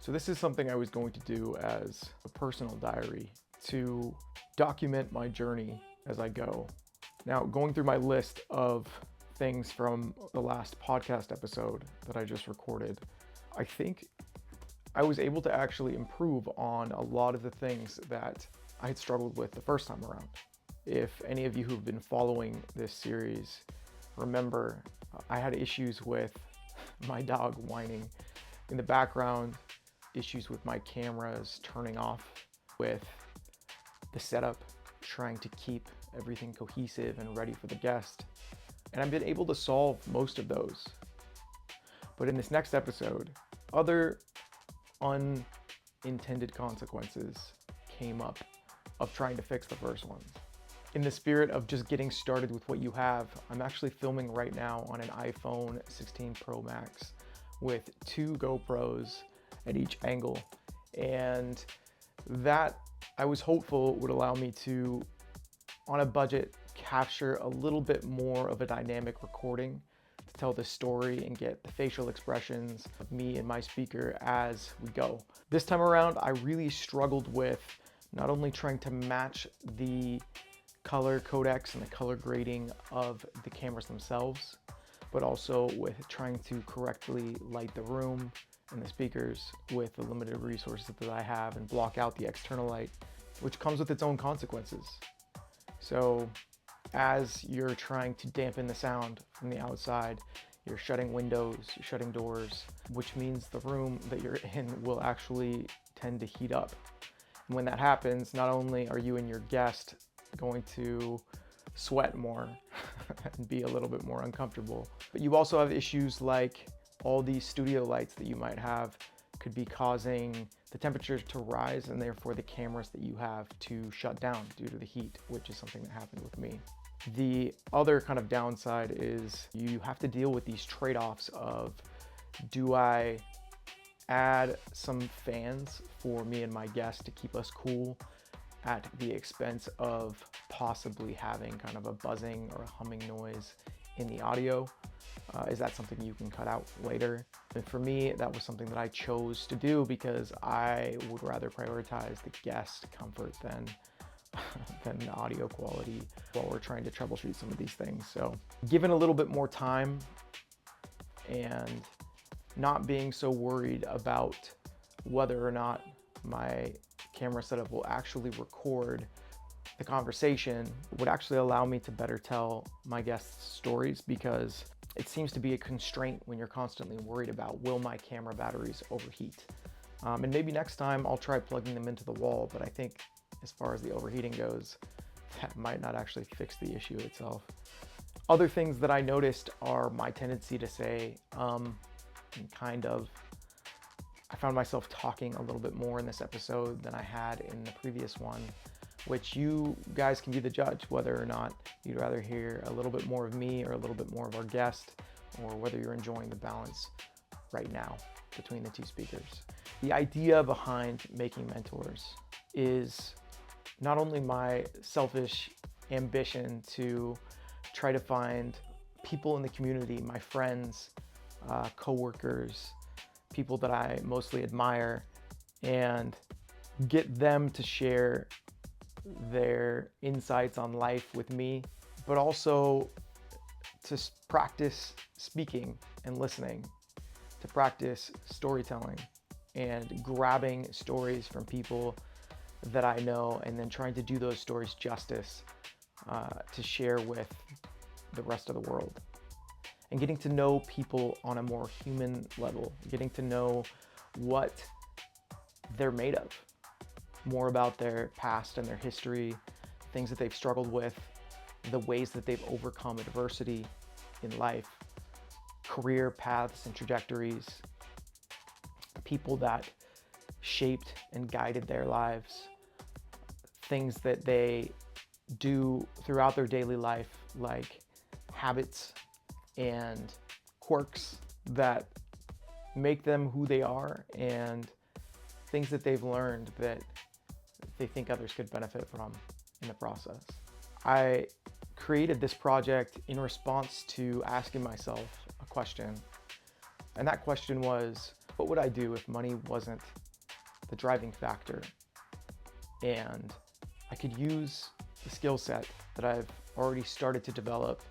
So this is something I was going to do as a personal diary to document my journey as I go. Now, going through my list of things from the last podcast episode that I just recorded, I think I was able to actually improve on a lot of the things that I had struggled with the first time around. If any of you who've been following this series remember, I had issues with my dog whining in the background, issues with my cameras turning off, with the setup, trying to keep everything cohesive and ready for the guest. And I've been able to solve most of those. But in this next episode, other unintended consequences came up of trying to fix the first ones. In the spirit of just getting started with what you have, I'm actually filming right now on an iPhone 16 Pro Max with 2 GoPros at each angle. And that, I was hopeful, would allow me to, on a budget, capture a little bit more of a dynamic recording to tell the story and get the facial expressions of me and my speaker as we go. This time around, I really struggled with not only trying to match the color codecs and the color grading of the cameras themselves, but also with trying to correctly light the room and the speakers with the limited resources that I have and block out the external light, which comes with its own consequences. So as you're trying to dampen the sound from the outside, you're shutting windows, you're shutting doors, which means the room that you're in will actually tend to heat up. And when that happens, not only are you and your guest going to sweat more and be a little bit more uncomfortable, but you also have issues like all these studio lights that you might have could be causing the temperature to rise and therefore the cameras that you have to shut down due to the heat, which is something that happened with me. The other kind of downside is you have to deal with these trade-offs of, do I add some fans for me and my guests to keep us cool at the expense of possibly having kind of a buzzing or a humming noise in the audio? Is that something you can cut out later? And for me, that was something that I chose to do because I would rather prioritize the guest comfort than the audio quality while we're trying to troubleshoot some of these things. So given a little bit more time and not being so worried about whether or not my camera setup will actually record the conversation, would actually allow me to better tell my guests' stories, because it seems to be a constraint when you're constantly worried about, will my camera batteries overheat? And maybe next time I'll try plugging them into the wall, but I think as far as the overheating goes, that might not actually fix the issue itself. Other things that I noticed are my tendency to say, and kind of, I found myself talking a little bit more in this episode than I had in the previous one, which you guys can be the judge whether or not you'd rather hear a little bit more of me or a little bit more of our guest, or whether you're enjoying the balance right now between the two speakers. The idea behind Making Mentors is not only my selfish ambition to try to find people in the community, my friends, coworkers, people that I mostly admire, and get them to share their insights on life with me, but also to practice speaking and listening, to practice storytelling and grabbing stories from people that I know and then trying to do those stories justice to share with the rest of the world. And getting to know people on a more human level, getting to know what they're made of, more about their past and their history, things that they've struggled with, the ways that they've overcome adversity in life, career paths and trajectories, people that shaped and guided their lives, things that they do throughout their daily life, like habits and quirks that make them who they are, and things that they've learned that they think others could benefit from in the process. I created this project in response to asking myself a question, and that question was, what would I do if money wasn't the driving factor and I could use the skill set that I've already started to develop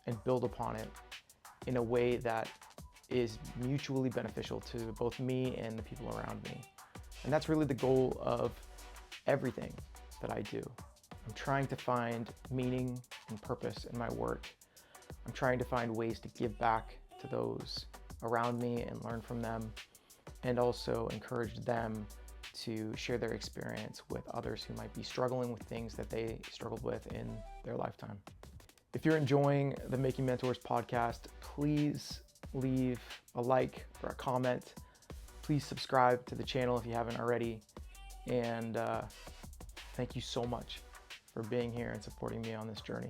and build upon it in a way that is mutually beneficial to both me and the people around me. And that's really the goal of everything that I do. I'm trying to find meaning and purpose in my work. I'm trying to find ways to give back to those around me and learn from them, and also encourage them to share their experience with others who might be struggling with things that they struggled with in their lifetime. If you're enjoying the Making Mentors podcast, please leave a like or a comment. Please subscribe to the channel if you haven't already. And thank you so much for being here and supporting me on this journey.